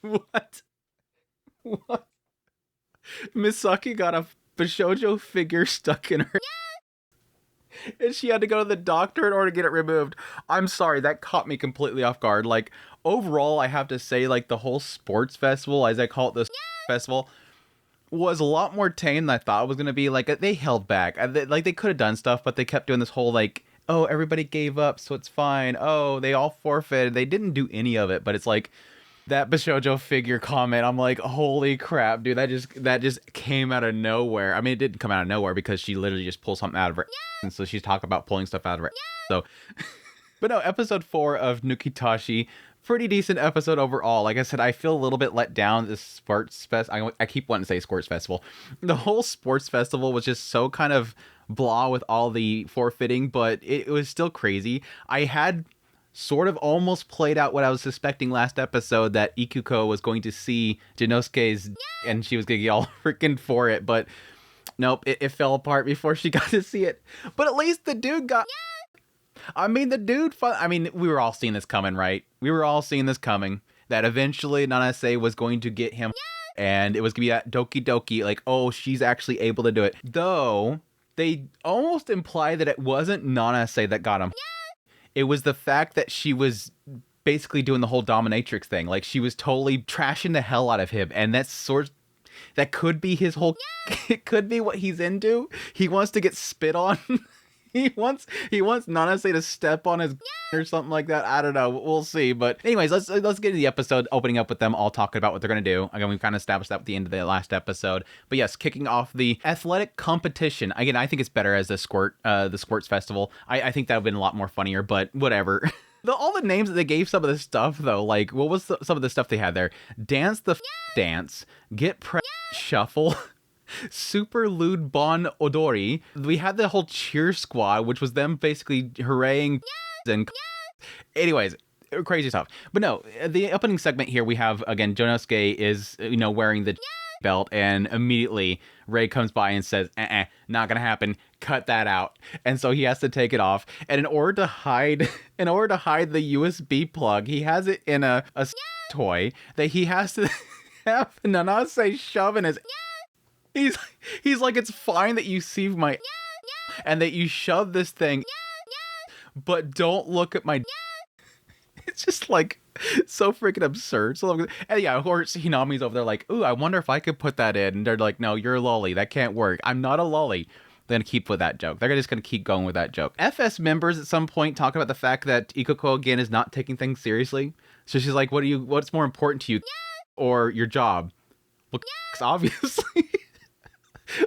What? What? Misaki got a Bishojo figure stuck in her and she had to go to the doctor in order to get it removed. I'm sorry, that caught me completely off guard. Like, overall, I have to say, like, the whole sports festival, as I call it, this festival, was a lot more tame than I thought it was going to be. Like, they held back. Like, they could have done stuff, but they kept doing this whole, like, oh, everybody gave up, so it's fine. Oh, they all forfeited. They didn't do any of it, but it's like, that Bishojo figure comment, I'm like, holy crap, dude, that just came out of nowhere. I mean, it didn't come out of nowhere because she literally just pulled something out of her and so she's talking about pulling stuff out of her so but no, episode 4 of Nukitashi, pretty decent episode overall. Like I said, I feel a little bit let down. This sports fest, I keep wanting to say sports festival. The whole sports festival was just so kind of blah with all the forfeiting, but it was still crazy. I had sort of almost played out what I was suspecting last episode, that Ikuko was going to see Jinosuke's and she was going to get all freaking for it, but nope, it fell apart before she got to see it. But at least the dude got... I mean, the dude... I mean, we were all seeing this coming, right? We were all seeing this coming, that eventually Nanase was going to get him, and it was going to be that Doki Doki, like, oh, she's actually able to do it. Though, they almost imply that it wasn't Nanase that got him. It was the fact that she was basically doing the whole dominatrix thing. Like, she was totally trashing the hell out of him. And that could be his whole... It could be what he's into. He wants to get spit on. He wants Nanase to step on his or something like that. I don't know. We'll see. But anyways, let's get into the episode, opening up with them all talking about what they're going to do. Again, we've kind of established that at the end of the last episode. But yes, kicking off the athletic competition. Again, I think it's better as the Squirts Festival. I think that would have been a lot more funnier, but whatever. All the names that they gave some of this stuff, though, like, what was some of the stuff they had there? Dance the dance, get shuffle, super lewd bon odori. We had the whole cheer squad, which was them basically hooray and anyways, crazy stuff. But no, the opening segment here, we have, again, Jonosuke is, wearing the belt, and immediately Ray comes by and says, not gonna happen, cut that out. And so he has to take it off, and in order to hide the USB plug, he has it in a toy that he has to have Nanase shove in his... He's like, it's fine that you see my and that you shove this thing, but don't look at my... It's just like so freaking absurd. So, and yeah, of course, Hinami's over there like, ooh, I wonder if I could put that in. And they're like, no, you're a lolly. That can't work. I'm not a lolly. They're going to keep with that joke. They're just going to keep going with that joke. FS members at some point talk about the fact that Ikoko, again, is not taking things seriously. So she's like, what's more important to you or your job? Well, obviously.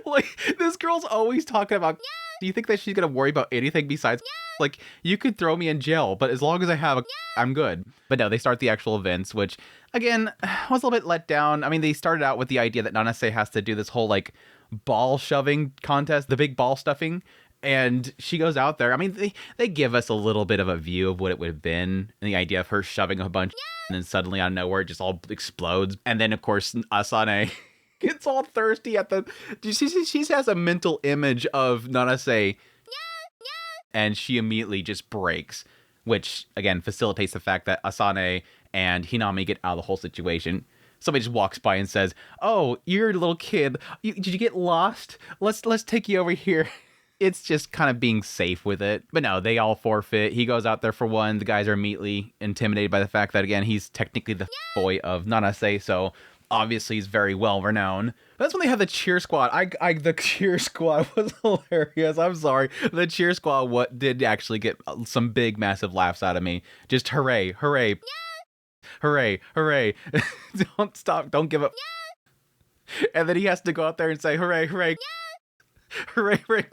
Like, this girl's always talking about... Do you think that she's going to worry about anything besides... Like, you could throw me in jail, but as long as I have I'm good. But no, they start the actual events, which, again, was a little bit let down. I mean, they started out with the idea that Nanase has to do this whole, like, ball shoving contest, the big ball stuffing, and she goes out there. I mean, they give us a little bit of a view of what it would have been, and the idea of her shoving a bunch, and then suddenly out of nowhere, it just all explodes. And then, of course, Asane gets all thirsty at the... Do you see? She has a mental image of Nanase, and she immediately just breaks, which, again, facilitates the fact that Asane and Hinami get out of the whole situation. Somebody just walks by and says, oh, you're a little kid. Did you get lost? Let's take you over here. It's just kind of being safe with it. But no, they all forfeit. He goes out there for one. The guys are immediately intimidated by the fact that, again, he's technically the boy of Nanase, so... Obviously, he's very well renowned. That's when they have the cheer squad. The cheer squad was hilarious. I'm sorry. The cheer squad did actually get some big, massive laughs out of me. Just hooray, hooray, hooray, hooray. Don't stop. Don't give up. And then he has to go out there and say, hooray, hooray, hooray, hooray.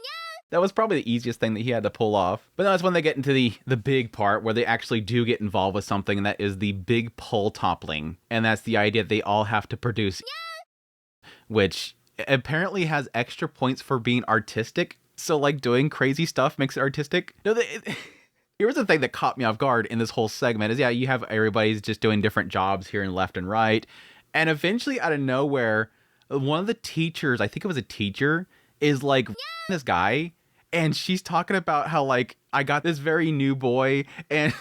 That was probably the easiest thing that he had to pull off. But that's when they get into the big part where they actually do get involved with something, and that is the big pole toppling. And that's the idea that they all have to produce, which apparently has extra points for being artistic. So, like, doing crazy stuff makes it artistic. No, here's the thing that caught me off guard in this whole segment is, yeah, you have everybody's just doing different jobs here and left and right. And eventually, out of nowhere, one of the teachers, I think it was a teacher, is like, this guy. And she's talking about how, like, I got this very new boy, and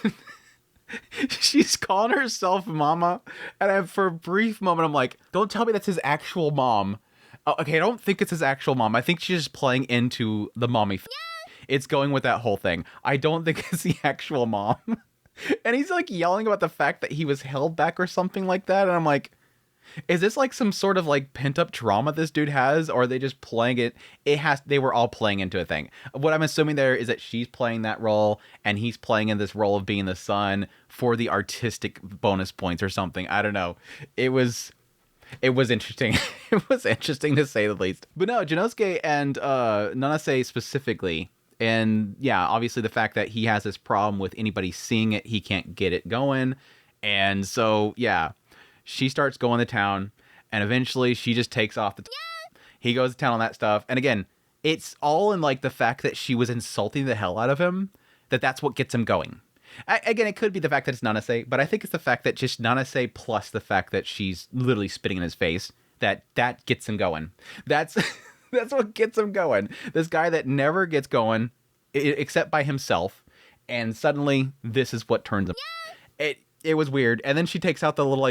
She's calling herself mama, and for a brief moment, I'm like, don't tell me that's his actual mom. Okay, I don't think it's his actual mom. I think she's just playing into the mommy. It's going with that whole thing. I don't think it's the actual mom. And he's like yelling about the fact that he was held back or something like that. And I'm like, is this like some sort of like pent up trauma this dude has, or are they just playing it? They were all playing into a thing. What I'm assuming there is that she's playing that role and he's playing in this role of being the son for the artistic bonus points or something. I don't know. It was interesting. It was interesting to say the least. But no, Jinosuke and Nanase specifically, and yeah, obviously the fact that he has this problem with anybody seeing it, he can't get it going. And so, yeah, she starts going to town, and eventually she just takes off he goes to town on that stuff. And again, it's all in like the fact that she was insulting the hell out of him, that's what gets him going. Again, it could be the fact that it's Nanase, but I think it's the fact that just Nanase plus the fact that she's literally spitting in his face, that gets him going. That's that's what gets him going. This guy that never gets going except by himself, and suddenly this is what turns him. It was weird. And then she takes out the little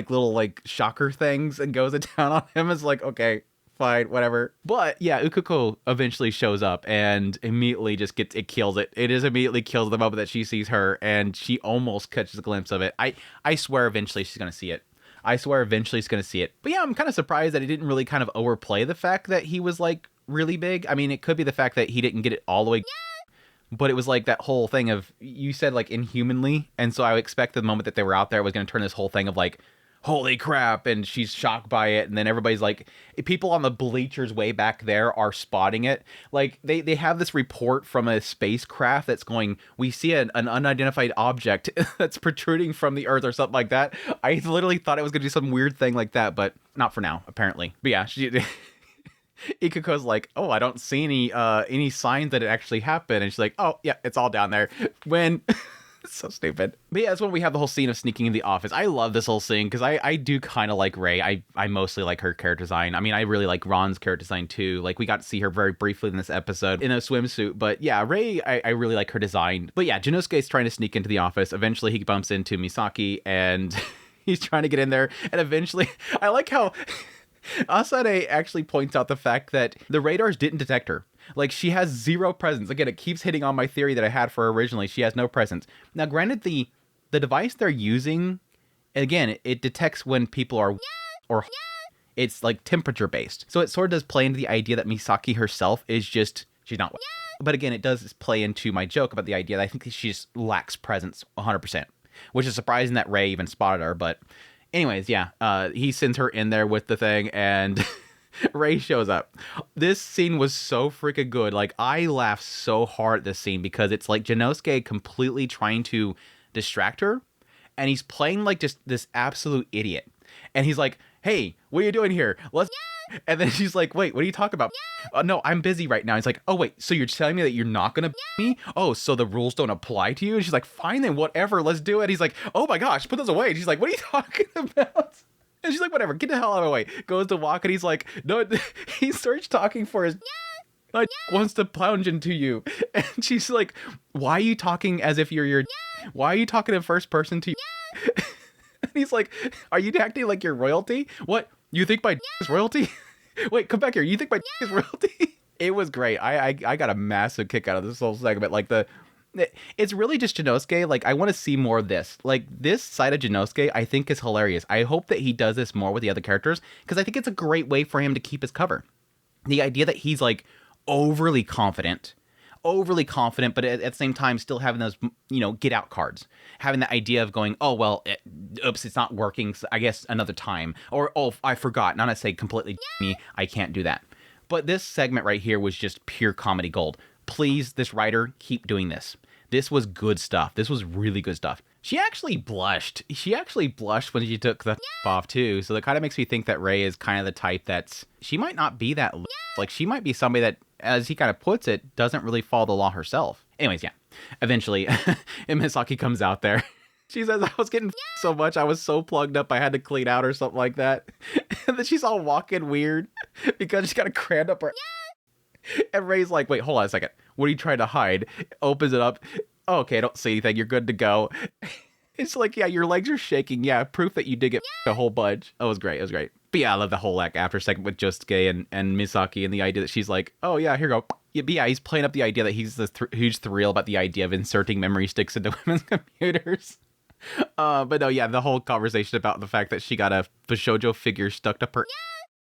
shocker things and goes to town on him. It's like, okay, fine, whatever. But yeah, Ukuko eventually shows up and immediately just kills it. It just immediately kills the moment that she sees her, and she almost catches a glimpse of it. I swear eventually she's gonna see it. I swear eventually she's gonna see it. But yeah, I'm kind of surprised that he didn't really kind of overplay the fact that he was like really big. I mean, it could be the fact that he didn't get it all the way. But it was like that whole thing of, you said like inhumanly, and so I expected the moment that they were out there was going to turn this whole thing of like, holy crap, and she's shocked by it, and then everybody's like, people on the bleachers way back there are spotting it. Like, they have this report from a spacecraft that's going, we see an unidentified object that's protruding from the Earth or something like that. I literally thought it was going to do some weird thing like that, but not for now, apparently. But yeah, Ikuko's like, oh, I don't see any signs that it actually happened. And she's like, oh, yeah, it's all down there. When... It's so stupid. But yeah, that's when we have the whole scene of sneaking in the office. I love this whole scene because I do kind of like Rei. I mostly like her character design. I mean, I really like Ron's character design too. Like, we got to see her very briefly in this episode in a swimsuit. But yeah, Rei, I really like her design. But yeah, Jinosuke's trying to sneak into the office. Eventually, he bumps into Misaki and he's trying to get in there. And eventually, I like how... Asane actually points out the fact that the radars didn't detect her. Like, she has zero presence. Again, it keeps hitting on my theory that I had for her originally. She has no presence. Now, granted, the device they're using, again, it detects when people are or it's like temperature based. So it sort of does play into the idea that Misaki herself is just, she's not. But again, it does play into my joke about the idea that I think she just lacks presence 100%, which is surprising that Rei even spotted her, but... Anyways, yeah, he sends her in there with the thing, and Rei shows up. This scene was so freaking good. Like, I laughed so hard at this scene because it's like Jinosuke completely trying to distract her, and he's playing like just this absolute idiot. And he's like, hey, what are you doing here? Let's... And then she's like, wait, what are you talking about? No, I'm busy right now. He's like, oh, wait, so you're telling me that you're not going to me? Oh, so the rules don't apply to you? And she's like, fine, then whatever, let's do it. He's like, oh my gosh, put those away. And she's like, what are you talking about? And she's like, whatever, get the hell out of my way. Goes to walk, and he's like, no, he starts talking for his... My wants to plunge into you. And she's like, why are you talking as if you're your... Why are you talking in first person to you? And he's like, are you acting like you're royalty? What? You think my is royalty? Wait, come back here. You think my is royalty? It was great. I got a massive kick out of this whole segment. Like, it's really just Jinosuke. Like, I want to see more of this. Like, this side of Jinosuke, I think, is hilarious. I hope that he does this more with the other characters, because I think it's a great way for him to keep his cover. The idea that he's, like, overly confident, but at the same time still having those, get out cards. Having the idea of going, oh, well, oops, it's not working, so I guess another time. Or, oh, I forgot. Not to say completely me, I can't do that. But this segment right here was just pure comedy gold. Please, this writer, keep doing this. This was good stuff. This was really good stuff. She actually blushed. When she took the off, too. So that kind of makes me think that Rei is kind of the type that's... She might not be that... Like, she might be somebody that, as he kind of puts it, doesn't really follow the law herself. Anyways, yeah. Eventually, Misaki comes out there. She says, I was getting so much, I was so plugged up, I had to clean out or something like that. And then she's all walking weird because she got a crammed up her... And Rei's like, wait, hold on a second. What are you trying to hide? Opens it up. Oh, okay, I don't see anything. You're good to go. It's like, yeah, your legs are shaking. Yeah, proof that you did get a whole bunch. Oh, it was great. It was great. But yeah, I love the whole like after segment with Josuke and Misaki and the idea that she's like, oh yeah, here you go. Yeah, but yeah, he's playing up the idea that he's this huge thrill about the idea of inserting memory sticks into women's computers. But no, yeah, the whole conversation about the fact that she got a Bishojo figure stuck up her.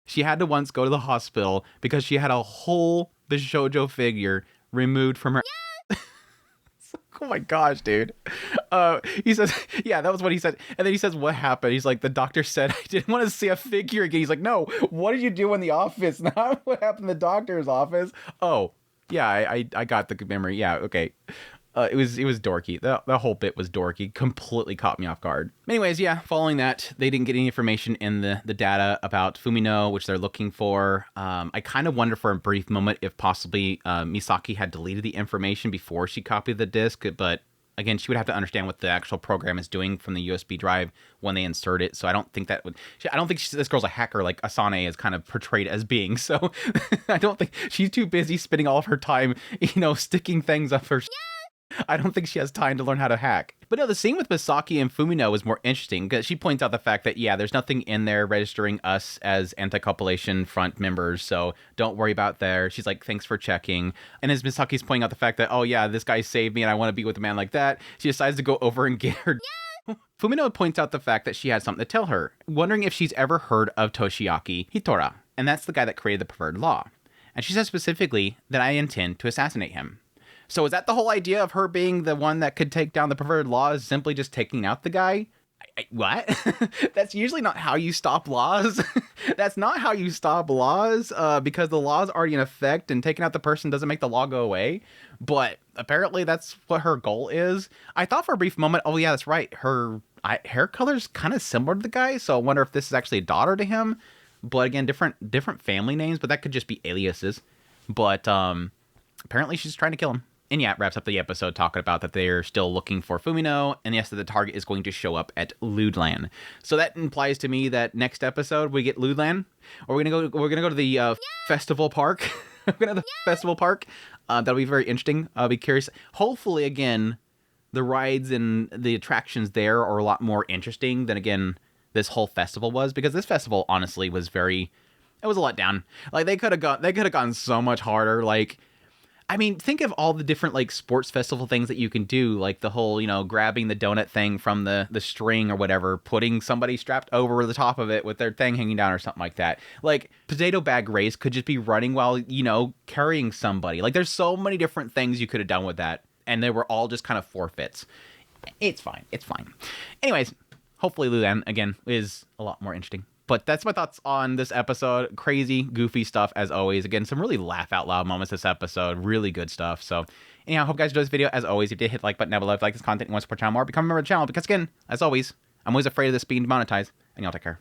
She had to once go to the hospital because she had a whole Bishojo figure removed from her. Oh my gosh, dude. He says, yeah, that was what he said. And then he says, what happened? He's like, the doctor said I didn't want to see a figure again. He's like, no, what did you do in the office? Not what happened in the doctor's office. Oh, yeah, I got the memory. Yeah, okay. It was dorky. The whole bit was dorky. Completely caught me off guard. Anyways, yeah, following that, they didn't get any information in the data about Fumino, which they're looking for. I kind of wonder for a brief moment if possibly Misaki had deleted the information before she copied the disk, but again, she would have to understand what the actual program is doing from the USB drive when they insert it. So I don't think that would. I don't think this girl's a hacker like Asane is kind of portrayed as being. So I don't think she's too busy spending all of her time, sticking things up her. I don't think she has time to learn how to hack. But no, the scene with Misaki and Fumino is more interesting because she points out the fact that, yeah, there's nothing in there registering us as anti-copulation front members, so don't worry about there. She's like, thanks for checking. And as Misaki's pointing out the fact that, oh yeah, this guy saved me and I want to be with a man like that, she decides to go over and get her. Fumino points out the fact that she has something to tell her, wondering if she's ever heard of Toshiaki Hitora, and that's the guy that created the preferred law. And she says specifically that I intend to assassinate him. So is that the whole idea of her being the one that could take down the preferred law is simply just taking out the guy? What? That's usually not how you stop laws. That's not how you stop laws because the law's already in effect and taking out the person doesn't make the law go away. But apparently that's what her goal is. I thought for a brief moment, oh yeah, that's right. Her hair color's kind of similar to the guy. So I wonder if this is actually a daughter to him. But again, different family names, but that could just be aliases. But apparently she's trying to kill him. And yeah, it wraps up the episode talking about that they're still looking for Fumino, and yes, that the target is going to show up at Ludland. So that implies to me that next episode we get Ludland, or we're gonna go to the festival park. We're gonna go to the festival park. That'll be very interesting. I'll be curious. Hopefully, again, the rides and the attractions there are a lot more interesting than again this whole festival was, because this festival honestly was it was a letdown. Like they could have gone so much harder. Like, I mean, think of all the different, like, sports festival things that you can do, like the whole, grabbing the donut thing from the string or whatever, putting somebody strapped over the top of it with their thing hanging down or something like that. Like, potato bag race could just be running while, carrying somebody. Like, there's so many different things you could have done with that, and they were all just kind of forfeits. It's fine. It's fine. Anyways, hopefully Luan, again, is a lot more interesting. But that's my thoughts on this episode. Crazy, goofy stuff as always. Again, some really laugh out loud moments this episode. Really good stuff. So anyhow, I hope you guys enjoyed this video. As always, if you did, hit the like button down below. If you like this content and want to support the channel more, become a member of the channel. Because again, as always, I'm always afraid of this being demonetized. And y'all take care.